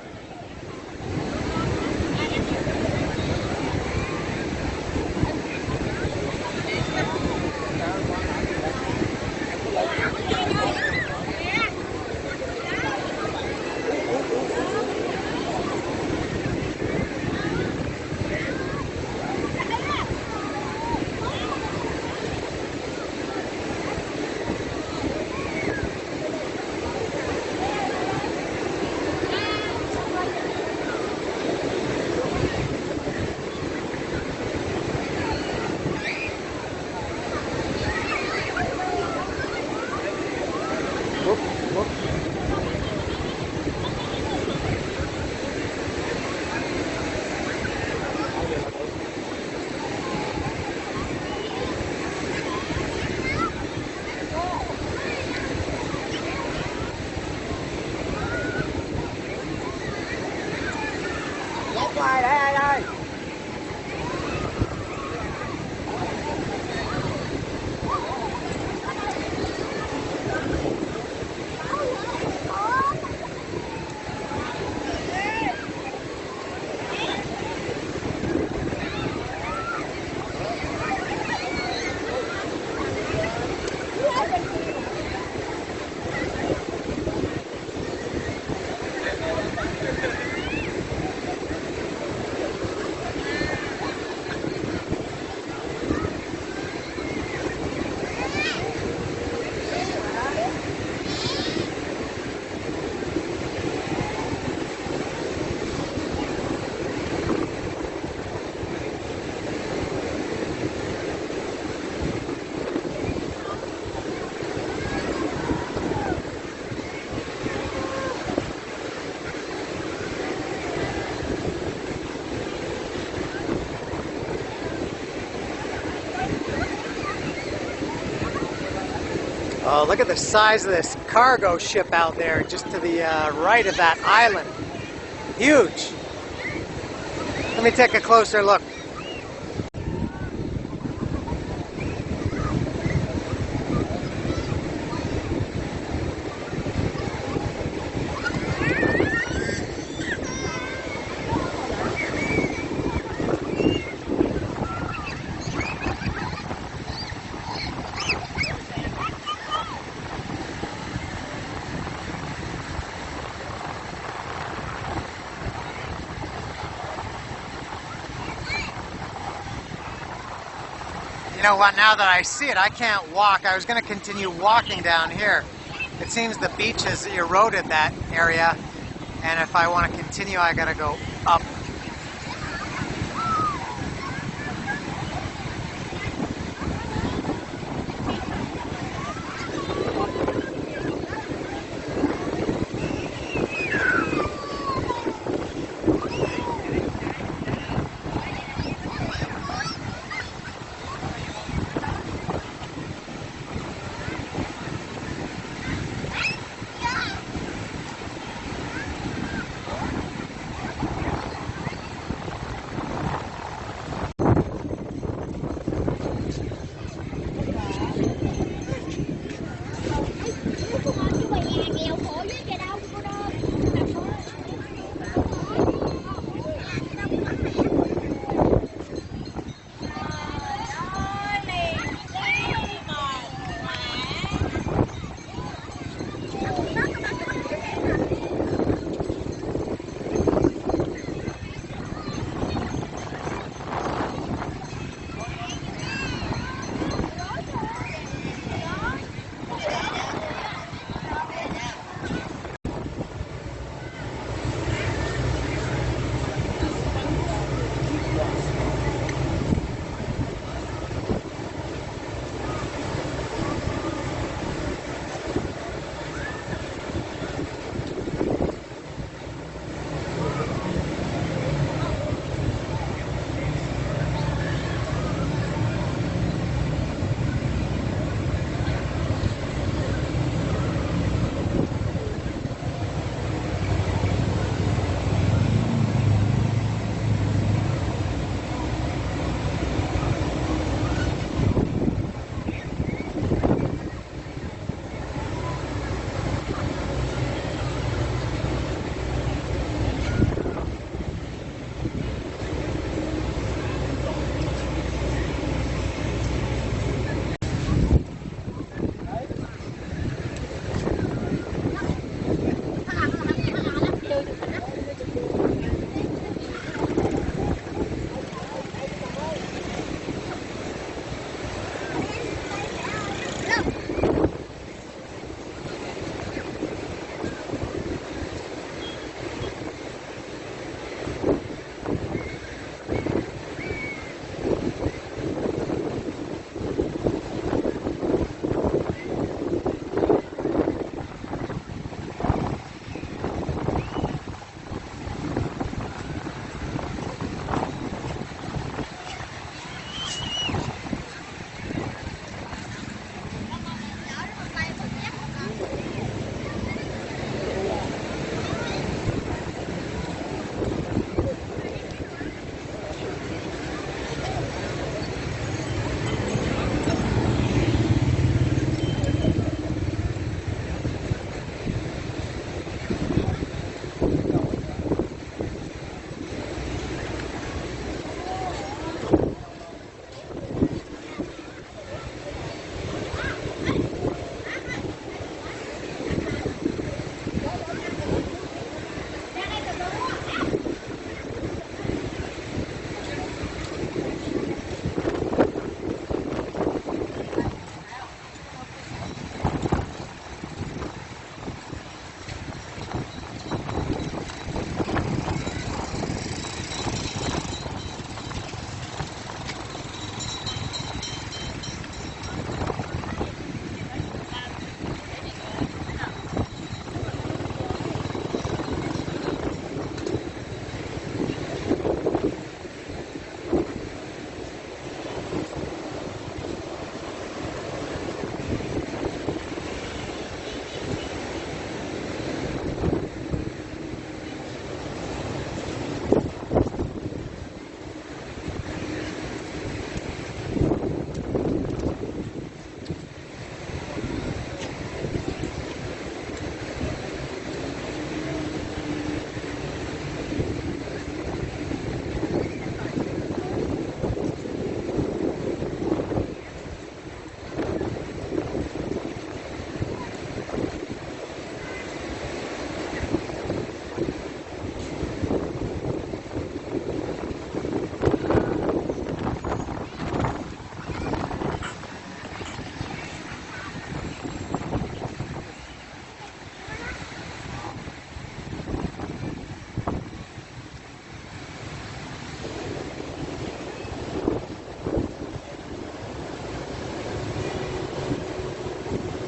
Oh, look at the size of this cargo ship out there just to the right of that island. Huge. Let me take a closer look. know what, now that I see it, I can't walk. I was going to continue walking down here. It seems the beach has eroded that area, and if I want to continue, I got to go up.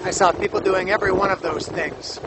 I saw people doing every one of those things.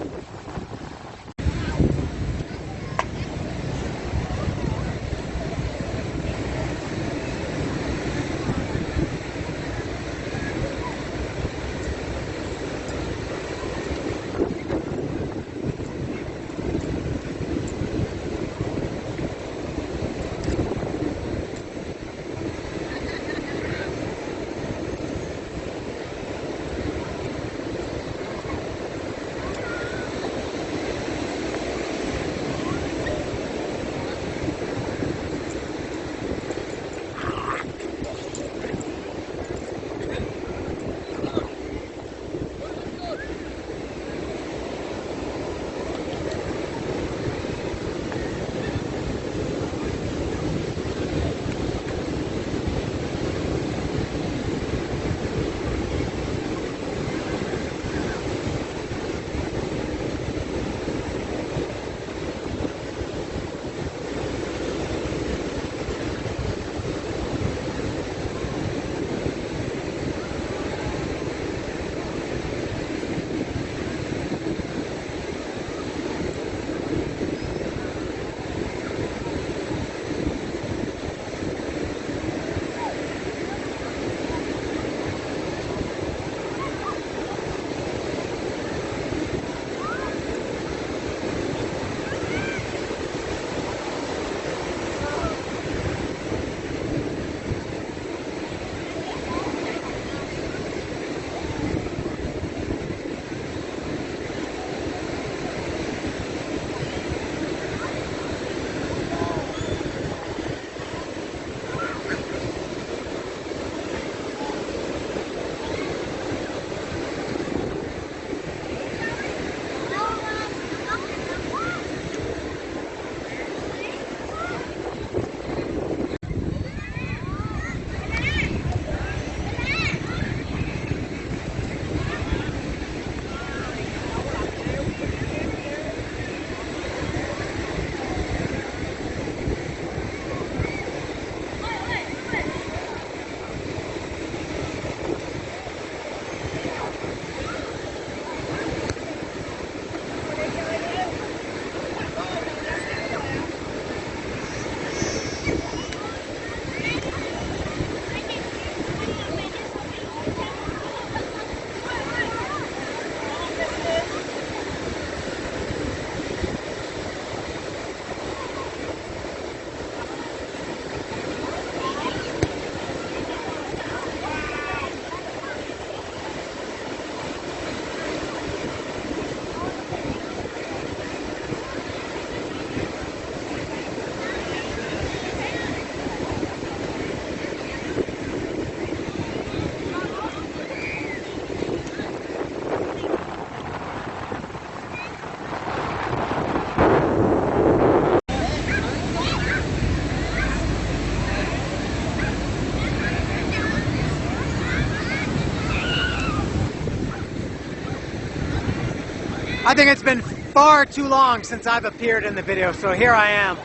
I think it's been far too long since I've appeared in the video, so here I am.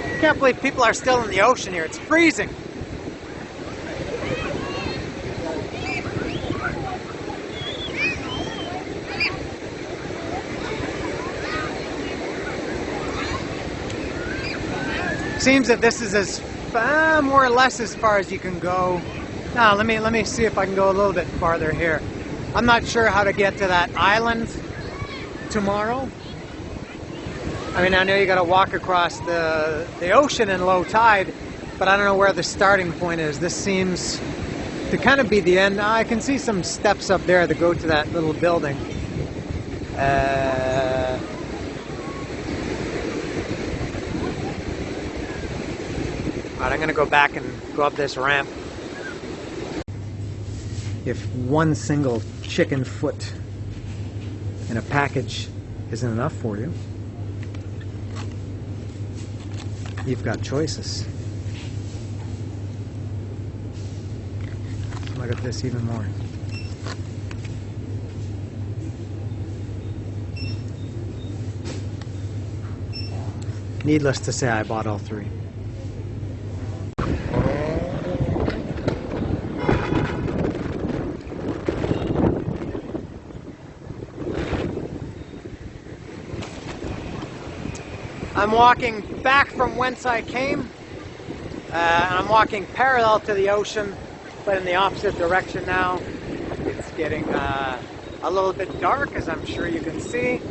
I can't believe people are still in the ocean here. It's freezing. Seems that this is as more or less as far as you can go. Now, let me see if I can go a little bit farther here. I'm not sure how to get to that island tomorrow. I mean, I know you got to walk across the ocean in low tide, but I don't know where the starting point is. This seems to kind of be the end. I can see some steps up there that go to that little building. Alright, I'm going to go back and go up this ramp. If one single chicken foot in a package isn't enough for you, you've got choices. Look at this even more. Needless to say, I bought all three. I'm walking back from whence I came, and I'm walking parallel to the ocean, but in the opposite direction now. It's getting a little bit dark, as I'm sure you can see.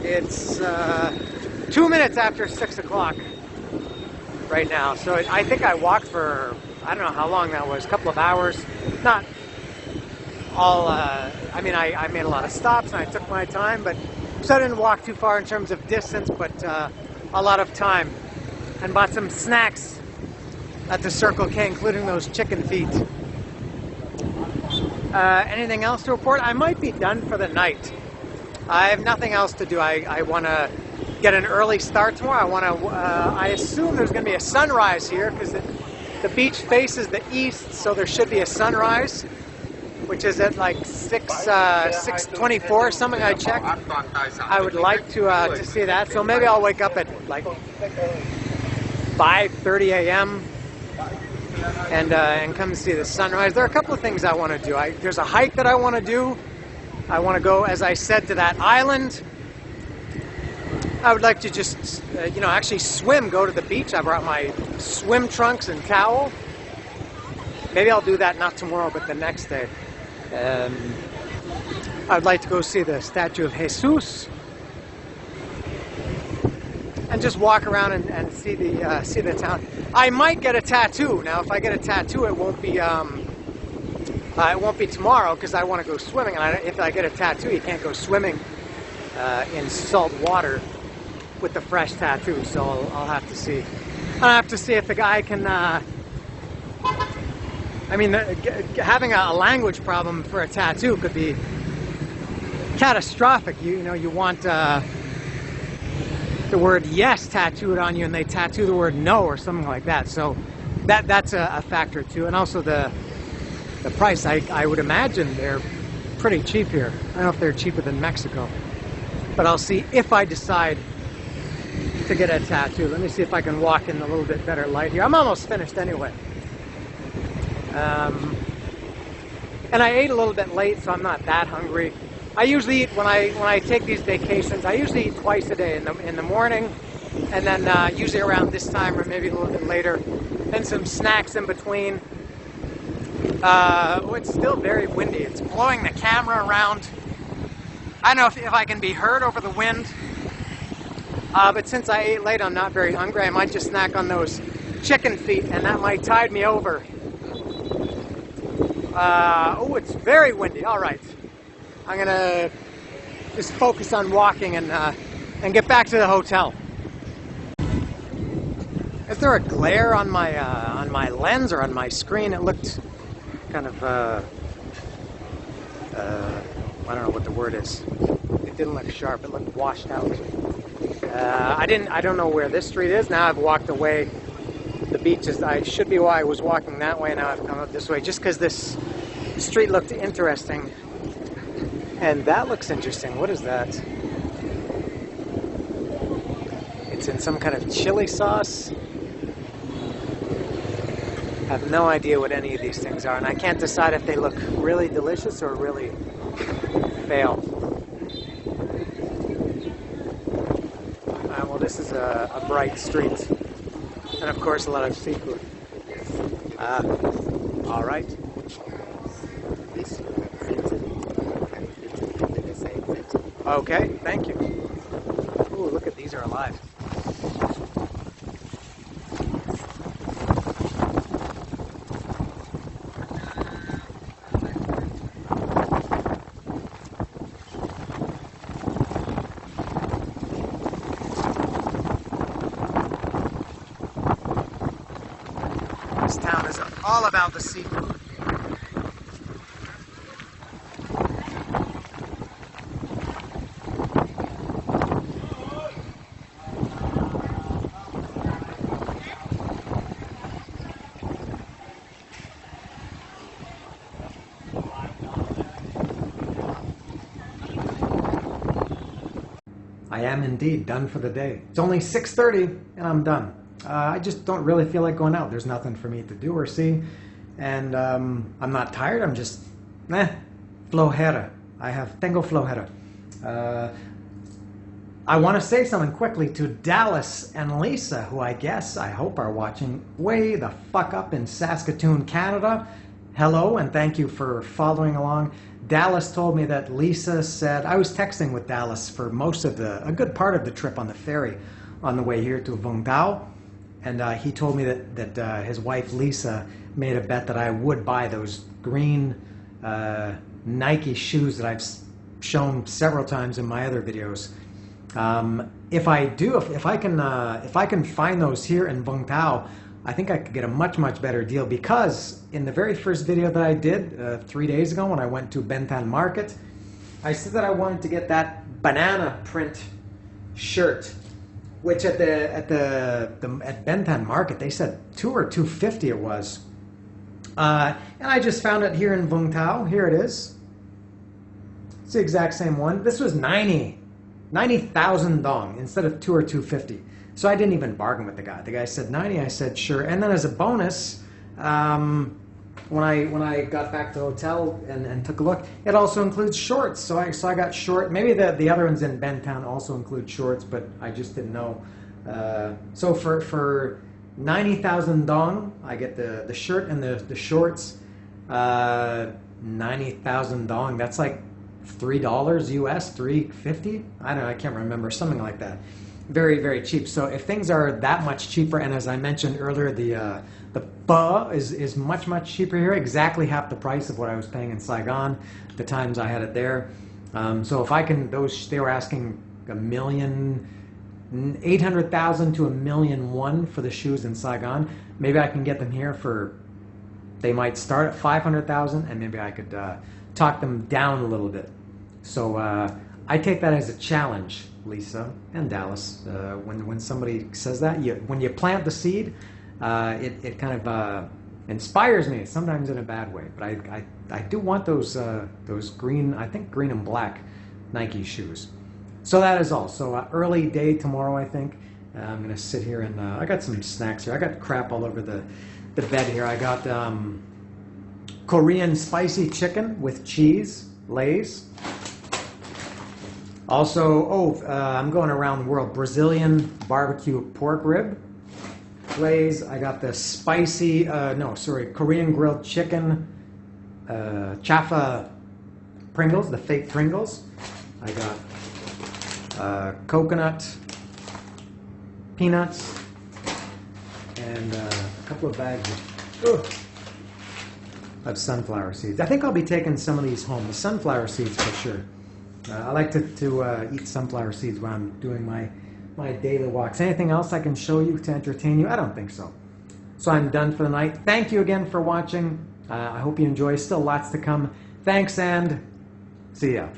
It's 2 minutes after 6 o'clock right now. So I think I walked for, I don't know how long that was, a couple of hours. Not all, I mean, I made a lot of stops and I took my time, but so I didn't walk too far in terms of distance, but a lot of time. And bought some snacks at the Circle K, including those chicken feet. Anything else to report? I might be done for the night. I have nothing else to do. I want to get an early start tomorrow. I assume there's going to be a sunrise here because the beach faces the east, so there should be a sunrise, which is at like 6:24, something I checked. I would like to see that, so maybe I'll wake up at like 5:30 a.m. and come see the sunrise. There are a couple of things I want to do. There's a hike that I want to do. I want to go, as I said, to that island. I would like to just, actually swim, go to the beach. I brought my swim trunks and towel. Maybe I'll do that not tomorrow, but the next day. I'd like to go see the statue of Jesus and just walk around and see the town. I might get a tattoo. Now, if I get a tattoo, it won't be tomorrow because I want to go swimming. And if I get a tattoo, you can't go swimming in salt water with the fresh tattoo. So I'll have to see. I'll have to see if the guy can. Having a language problem for a tattoo could be catastrophic. You want the word yes tattooed on you, and they tattoo the word no or something like that. So that's a factor too, and also the price. I would imagine they're pretty cheap here. I don't know if they're cheaper than Mexico, but I'll see if I decide to get a tattoo. Let me see if I can walk in a little bit better light here. I'm almost finished anyway. And I ate a little bit late, so I'm not that hungry. I usually eat when I take these vacations. I usually eat twice a day in the morning, and then usually around this time or maybe a little bit later. Then some snacks in between. It's still very windy. It's blowing the camera around. I don't know if I can be heard over the wind. But since I ate late, I'm not very hungry. I might just snack on those chicken feet, and that might tide me over. It's very windy. All right. I'm going to just focus on walking and get back to the hotel. Is there a glare on my lens or on my screen? It looked kind of, I don't know what the word is. It didn't look sharp. It looked washed out. I don't know where this street is. Now I've walked away. The beach should be why I was walking that way. Now I've come up this way just because this street looked interesting. And that looks interesting. What is that? It's in some kind of chili sauce. I have no idea what any of these things are, and I can't decide if they look really delicious or really fail. Well, this is a bright street, and of course a lot of seafood. All right. Okay, thank you. Ooh, look at these are alive. This town is all about the seafood. I am indeed done for the day. It's only 6:30 and I'm done. I just don't really feel like going out. There's nothing for me to do or see. And I'm not tired. I'm just, flojera. Tengo flojera. I want to say something quickly to Dallas and Lisa, who I hope are watching way the fuck up in Saskatoon, Canada. Hello, and thank you for following along. Dallas told me that Lisa said, I was texting with Dallas for a good part of the trip on the ferry on the way here to Vung Tau. And he told me that his wife Lisa made a bet that I would buy those green Nike shoes that I've shown several times in my other videos. If I do, if I can find those here in Vung Tau, I think I could get a much better deal, because in the very first video that I did 3 days ago when I went to Bentan Market, I said that I wanted to get that banana print shirt, which at Bentan Market they said $2 or $2.50 it was, and I just found it here in Vung Tau. Here it is. It's the exact same one. This was 90,000 dong instead of $2 or $2.50. So I didn't even bargain with the guy. The guy said 90. I said sure. And then as a bonus, when I got back to the hotel and took a look, it also includes shorts. So I got short. Maybe the other ones in Bentown also include shorts, but I just didn't know. So for 90,000 dong, I get the shirt and the shorts. 90,000 dong. That's like $3 US, $3.50. I don't know. I can't remember. Something like that. Very cheap. So if things are that much cheaper, and as I mentioned earlier, the pho is much cheaper here, exactly half the price of what I was paying in Saigon the times I had it there. So if I can, they were asking $800,000 to $1,000,001 for the shoes in Saigon. Maybe I can get them here for, they might start at $500,000, and maybe I could talk them down a little bit. So I take that as a challenge, Lisa and Dallas. When somebody says that, when you plant the seed, it kind of inspires me, sometimes in a bad way. But I do want those green, I think green and black Nike shoes. So that is all. So early day tomorrow, I think. I'm going to sit here and I got some snacks here. I got crap all over the bed here. I got Korean spicy chicken with cheese, Lay's. Also, I'm going around the world. Brazilian barbecue pork rib, Lay's. I got the spicy, Korean grilled chicken, Chaffa Pringles, the fake Pringles. I got coconut, peanuts, and a couple of bags of sunflower seeds. I think I'll be taking some of these home, the sunflower seeds for sure. I like to eat sunflower seeds when I'm doing my daily walks. Anything else I can show you to entertain you? I don't think so. So I'm done for the night. Thank you again for watching. I hope you enjoy. Still lots to come. Thanks, and see ya.